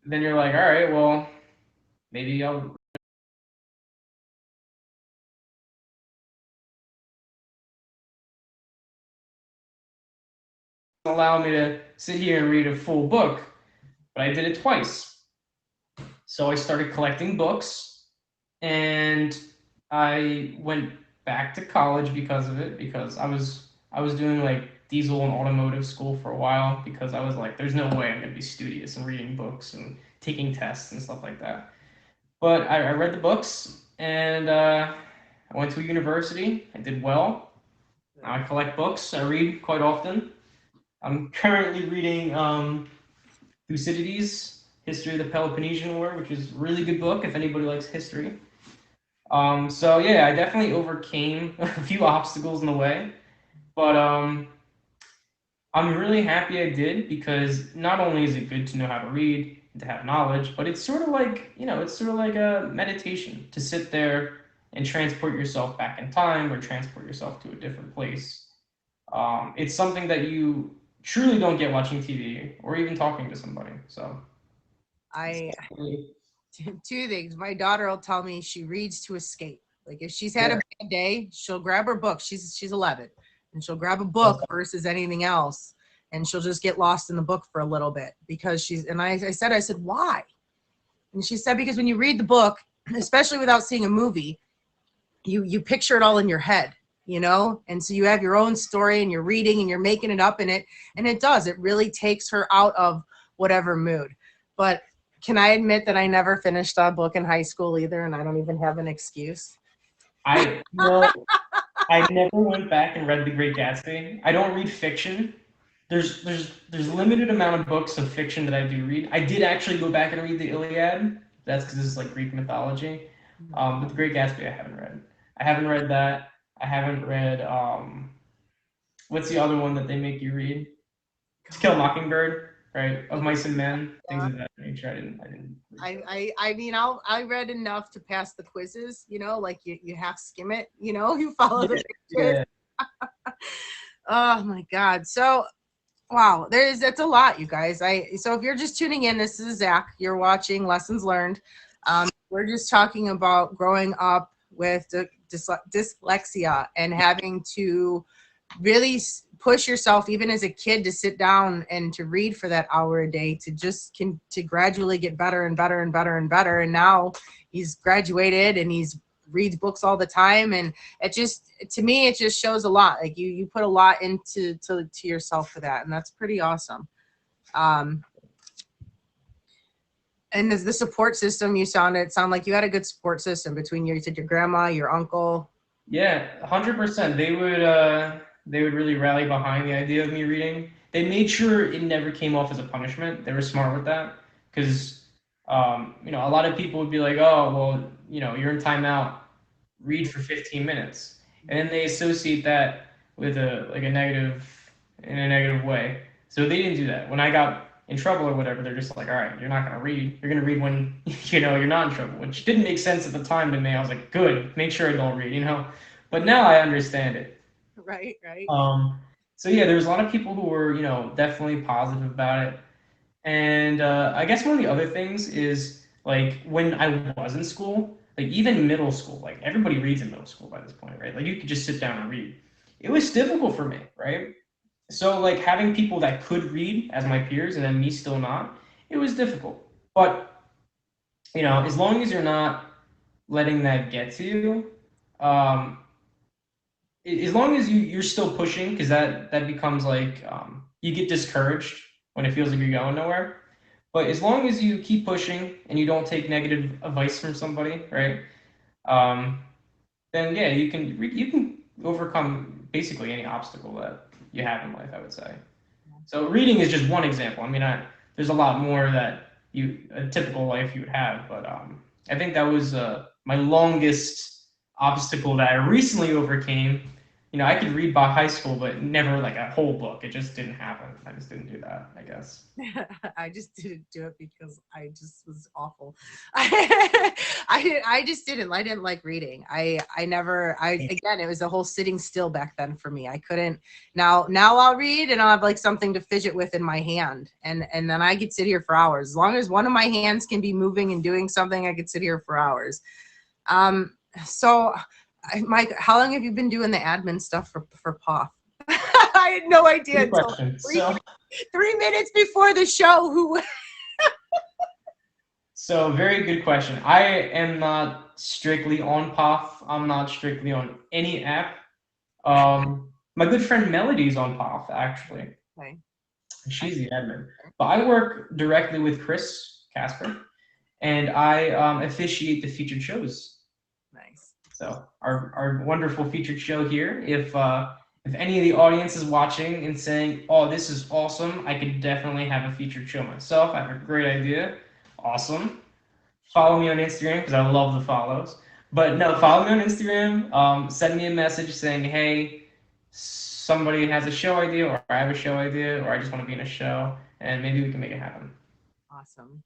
Then you're like, all right, well maybe I'll allow me to sit here and read a full book, but I did it twice. So I started collecting books, and I went back to college because of it, because I was doing like diesel and automotive school for a while, because I was like, there's no way I'm gonna be studious and reading books and taking tests and stuff like that. But I read the books, and I went to a university. I did well. Now I collect books. I read quite often. I'm currently reading Thucydides, History of the Peloponnesian War, which is a really good book if anybody likes history. So yeah, I definitely overcame a few obstacles in the way, but I'm really happy I did, because not only is it good to know how to read and to have knowledge, but it's sort of like, it's sort of like a meditation to sit there and transport yourself back in time, or transport yourself to a different place. It's something that you truly don't get watching TV or even talking to somebody. So I really, two things. My daughter will tell me she reads to escape. Like if she's had yeah, a bad day, she'll grab her book. She's 11, and she'll grab a book versus anything else, and she'll just get lost in the book for a little bit, because she's. And I said why, and she said because when you read the book, especially without seeing a movie, you picture it all in your head, and so you have your own story, and you're reading and you're making it up in it, and it really takes her out of whatever mood. But can I admit that I never finished a book in high school either, and I don't even have an excuse? I never went back and read The Great Gatsby. I don't read fiction. There's limited amount of books of fiction that I do read. I did actually go back and read the Iliad. That's because it's like Greek mythology. But The Great Gatsby I haven't read. I haven't read that. I haven't read what's the other one that they make you read? To Kill a Mockingbird, right? Of Mice and Men, things Yeah. of that nature. I didn't read. I mean, I read enough to pass the quizzes, like you half skim it, you follow the pictures. Yeah. Oh my God. So, wow, that's a lot, you guys. So if you're just tuning in, this is Zach. You're watching Lessons Learned. We're just talking about growing up with dyslexia and having to really push yourself, even as a kid, to sit down and to read for that hour a day, to gradually get better and better and better and better. And now he's graduated and he's reads books all the time, and to me it just shows a lot. Like you put a lot into to yourself for that, and that's pretty awesome. And the support system, you sound like you had a good support system between you said your grandma, your uncle. Yeah, 100%. They would really rally behind the idea of me reading. They made sure it never came off as a punishment. They were smart with that, because a lot of people would be like, "Oh, well, you're in timeout. Read for 15 minutes," and then they associate that with a negative, in a negative way. So they didn't do that. When I got in trouble or whatever, they're just like, "All right, you're not gonna read. You're gonna read when you're not in trouble," which didn't make sense at the time to me. I was like, "Good, make sure I don't read." But now I understand it. Right. So yeah, there's a lot of people who were, definitely positive about it. And I guess one of the other things is like when I was in school, like even middle school, like everybody reads in middle school by this point, right? Like you could just sit down and read. It was difficult for me, right? So like having people that could read as my peers and then me still not, it was difficult. But as long as you're not letting that get to you, um, as long as you're still pushing, because that becomes like you get discouraged when it feels like you're going nowhere. But as long as you keep pushing and you don't take negative advice from somebody, right? Um, then yeah, you can overcome basically any obstacle that you have in life, I would say. So reading is just one example. I mean, there's a lot more that a typical life you would have, but I think that was my longest obstacle that I recently overcame, I could read by high school, but never like a whole book. It just didn't happen. I just didn't do that, I guess. I just didn't do it because I just was awful. I just didn't. I didn't like reading. I never. Again, it was a whole sitting still back then for me. I couldn't. Now I'll read and I'll have like something to fidget with in my hand, and then I could sit here for hours. As long as one of my hands can be moving and doing something, I could sit here for hours. So, Mike, how long have you been doing the admin stuff for POF? I had no idea Good until question. So 3 minutes before the show. very good question. I am not strictly on POF. I'm not strictly on any app. My good friend Melody's on POF, actually. Okay. She's the admin. But I work directly with Chris Casper, and I officiate the featured shows. Nice. So our wonderful featured show here. If any of the audience is watching and saying, "Oh, this is awesome," I could definitely have a featured show myself. I have a great idea. Awesome. Follow me on Instagram because I love the follows. But no, follow me on Instagram. Send me a message saying, "Hey, somebody has a show idea, or I have a show idea, or I just want to be in a show, and maybe we can make it happen." Awesome.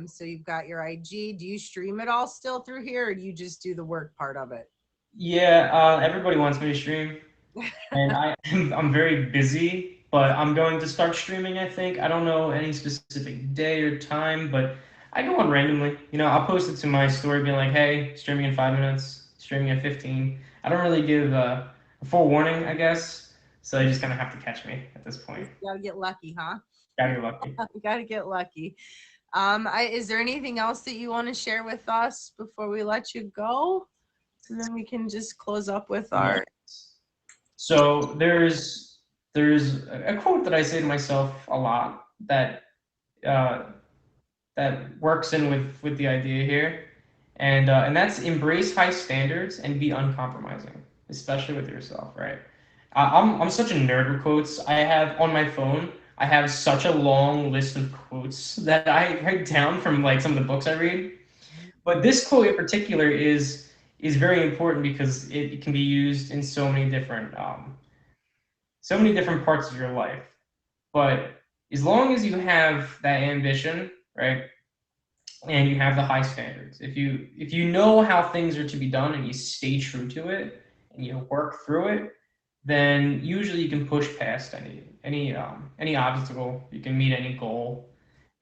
So you've got your IG. Do you stream it all still through here, or do you just do the work part of it? Yeah, everybody wants me to stream. And I'm very busy, but I'm going to start streaming, I think. I don't know any specific day or time, but I go on randomly. I'll post it to my story being like, hey, streaming in 5 minutes, streaming in 15. I don't really give a full warning, I guess. So you just kind of have to catch me at this point. You gotta get lucky, huh? Gotta get lucky. You gotta get lucky. Is there anything else that you want to share with us before we let you go? And then we can just close up with our. So there's a quote that I say to myself a lot that works in with the idea here, and that's embrace high standards and be uncompromising, especially with yourself, right? I'm such a nerd with quotes. I have on my phone. I have such a long list of quotes that I write down from like some of the books I read. But this quote in particular is very important because it can be used in so many different parts of your life. But as long as you have that ambition, right, and you have the high standards, if you know how things are to be done and you stay true to it and you work through it, then usually you can push past any obstacle. You can meet any goal.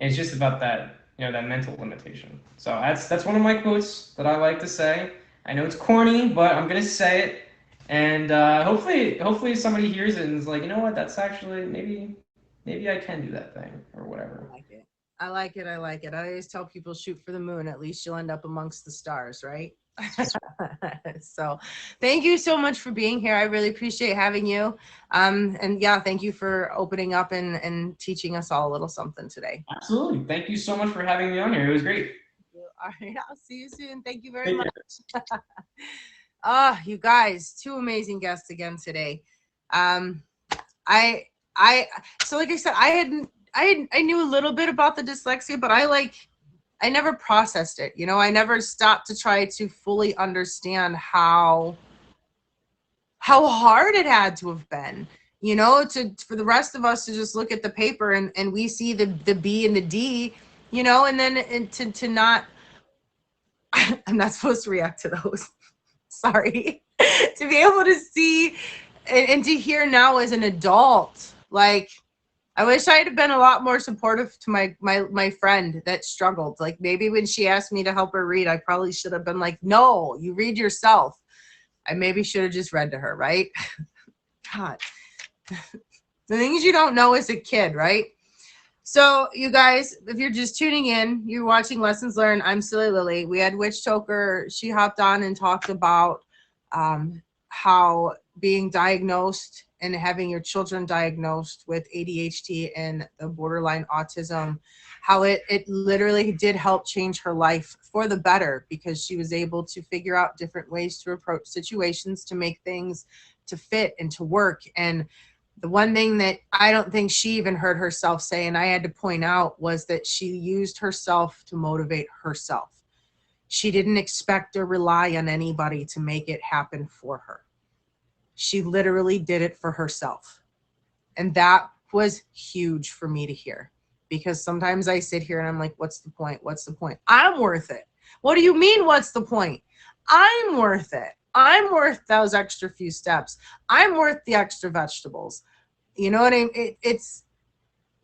And it's just about that mental limitation. So that's one of my quotes that I like to say. I know it's corny, but I'm gonna say it, and hopefully somebody hears it and is like, you know what, that's actually maybe I can do that thing or whatever. I like it. I like it. I like it. I always tell people shoot for the moon. At least you'll end up amongst the stars, right? So thank you so much for being here. I really appreciate having you. And yeah, thank you for opening up and teaching us all a little something today. Absolutely. Thank you so much for having me on here. It was great. All right, I'll see you soon. Thank you very Take much. care. You guys, two amazing guests again today. I so like I said, I knew a little bit about the dyslexia, but I never processed it. I never stopped to try to fully understand how hard it had to have been, for the rest of us to just look at the paper and we see the B and the D, and then to not, I'm not supposed to react to those. Sorry. To be able to see and to hear now as an adult, like, I wish I had been a lot more supportive to my friend that struggled. Like, maybe when she asked me to help her read, I probably should have been like, no, you read yourself. I maybe should have just read to her, right? God. The things you don't know as a kid, right? So, you guys, if you're just tuning in, you're watching Lessons Learned. I'm Silly Lily. We had Witch Toker. She hopped on and talked about how being diagnosed and having your children diagnosed with ADHD and the borderline autism, how it literally did help change her life for the better, because she was able to figure out different ways to approach situations to make things to fit and to work. And the one thing that I don't think she even heard herself say, and I had to point out, was that she used herself to motivate herself. She didn't expect or rely on anybody to make it happen for her. She literally did it for herself. And that was huge for me to hear, because sometimes I sit here and I'm like, what's the point? What's the point? I'm worth it. What do you mean, what's the point? I'm worth it. I'm worth those extra few steps. I'm worth the extra vegetables. You know what I mean?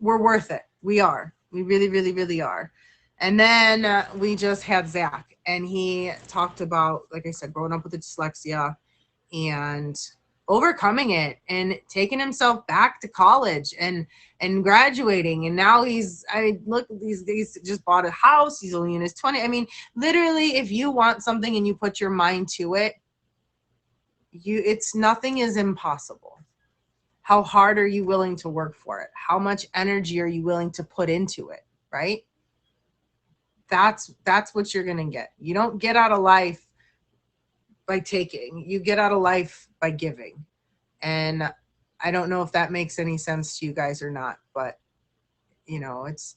We're worth it. We are. We really, really, really are. And then we just had Zach, and he talked about, like I said, growing up with dyslexia and overcoming it and taking himself back to college and graduating. And now he's just bought a house. He's only in his 20s. I mean, literally, if you want something and you put your mind to it, nothing is impossible. How hard are you willing to work for it? How much energy are you willing to put into it, right? That's what you're going to get. You don't get out of life by taking. You get out of life by giving. And I don't know if that makes any sense to you guys or not, but you know, it's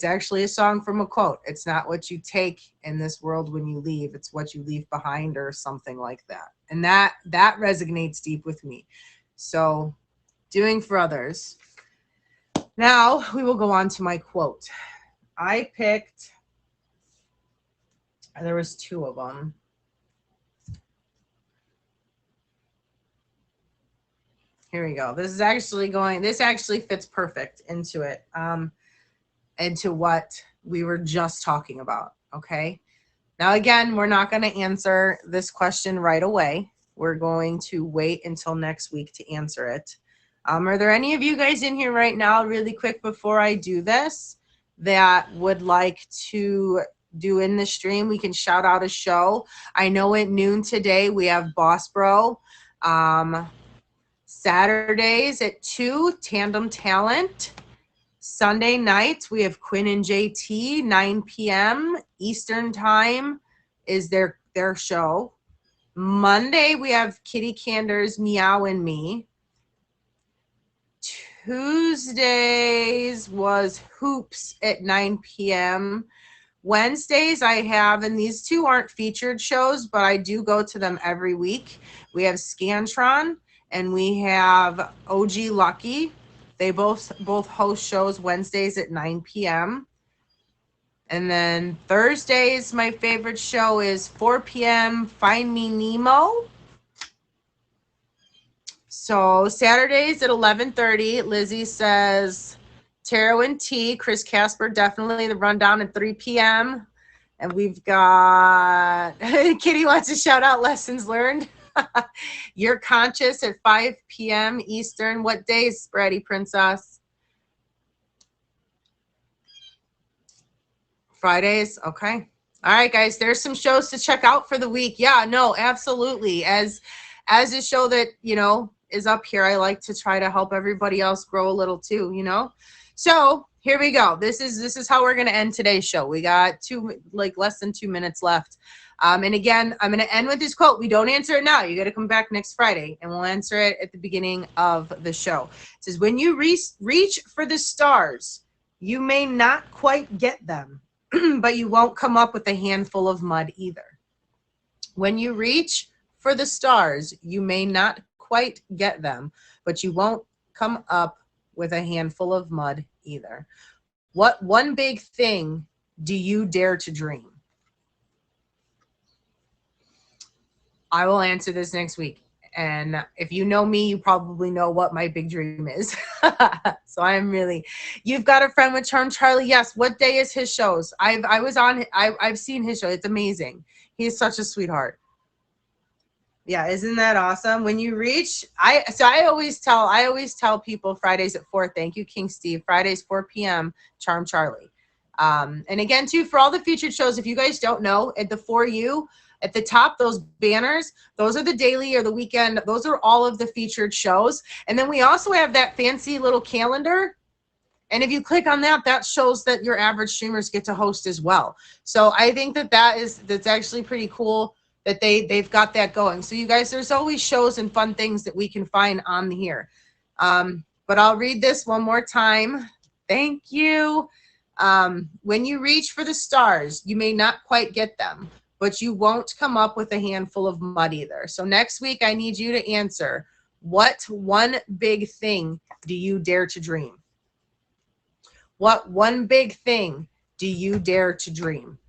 actually a song from a quote. It's not what you take in this world when you leave, it's what you leave behind, or something like that. And that resonates deep with me. So, doing for others. Now we will go on to my quote. I picked, there was two of them. Here we go. This actually fits perfect into it, into what we were just talking about. Okay. Now, again, we're not going to answer this question right away. We're going to wait until next week to answer it. Are there any of you guys in here right now, really quick before I do this, that would like to do in the stream? We can shout out a show. I know at noon today we have Boss Bro. Saturdays at 2, Tandem Talent. Sunday nights we have Quinn and JT, 9 p.m. Eastern time is their show. Monday we have Kitty Cander's Meow and Me. Tuesdays was Hoops at 9 p.m. Wednesdays I have, and these two aren't featured shows, but I do go to them every week. We have Scantron and we have OG Lucky. They both host shows Wednesdays at 9 p.m. And then Thursdays, my favorite show is 4 p.m. Find Me Nemo. So Saturdays at 11:30, Lizzie says Tarot and Tea. Chris Casper, definitely the rundown at 3 p.m. And we've got Kitty wants to shout out Lessons Learned. You're Conscious at 5 p.m. Eastern. What day is Spready Princess? Fridays. Okay. All right, guys. There's some shows to check out for the week. Yeah, no, absolutely. As a show that, you know, is up here, I like to try to help everybody else grow a little too, you know? So here we go. This is how we're going to end today's show. We got less than 2 minutes left. And again, I'm going to end with this quote. We don't answer it now. You got to come back next Friday and we'll answer it at the beginning of the show. It says, when you reach for the stars, you may not quite get them, but you won't come up with a handful of mud either. When you reach for the stars, you may not quite get them, but you won't come up with a handful of mud either. What one big thing do you dare to dream? I will answer this next week. And if you know me, you probably know what my big dream is. So You've Got a Friend with Charm Charlie. Yes. What day is his shows? I've seen his show. It's amazing. He's such a sweetheart. Yeah, isn't that awesome? When you reach, I always tell people Fridays at 4. Thank you, King Steve. Fridays 4 p.m. Charm Charlie. And again, too, for all the featured shows, if you guys don't know, at the For You at the top, those banners, those are the daily or the weekend. Those are all of the featured shows. And then we also have that fancy little calendar. And if you click on that, that shows that your average streamers get to host as well. So I think that's actually pretty cool that they've got that going. So you guys, there's always shows and fun things that we can find on here. But I'll read this one more time. Thank you. When you reach for the stars, you may not quite get them, but you won't come up with a handful of mud either. So next week, I need you to answer, What one big thing do you dare to dream? What one big thing do you dare to dream?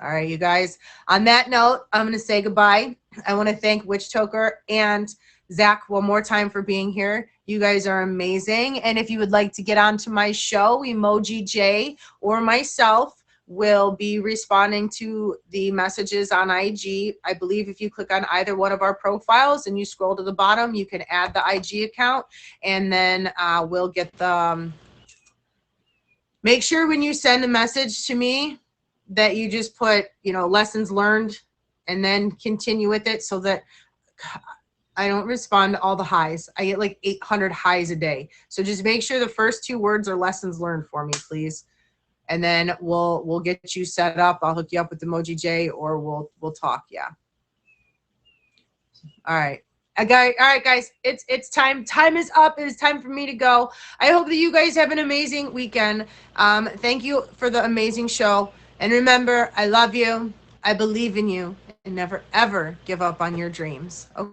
All right, you guys. On that note, I'm going to say goodbye. I want to thank Witch Toker and Zach one more time for being here. You guys are amazing. And if you would like to get onto my show, Emoji J or myself will be responding to the messages on IG. I believe if you click on either one of our profiles and you scroll to the bottom, you can add the IG account, and then we'll get the make sure when you send a message to me that you just put, lessons learned and then continue with it, so that I don't respond to all the highs. I get like 800 highs a day. So just make sure the first 2 words are lessons learned for me, please. And then we'll get you set up. I'll hook you up with Emoji J, or we'll talk. Yeah. All right. All right, guys, it's time. Time is up. It is time for me to go. I hope that you guys have an amazing weekend. Thank you for the amazing show. And remember, I love you. I believe in you. And never, ever give up on your dreams. Okay?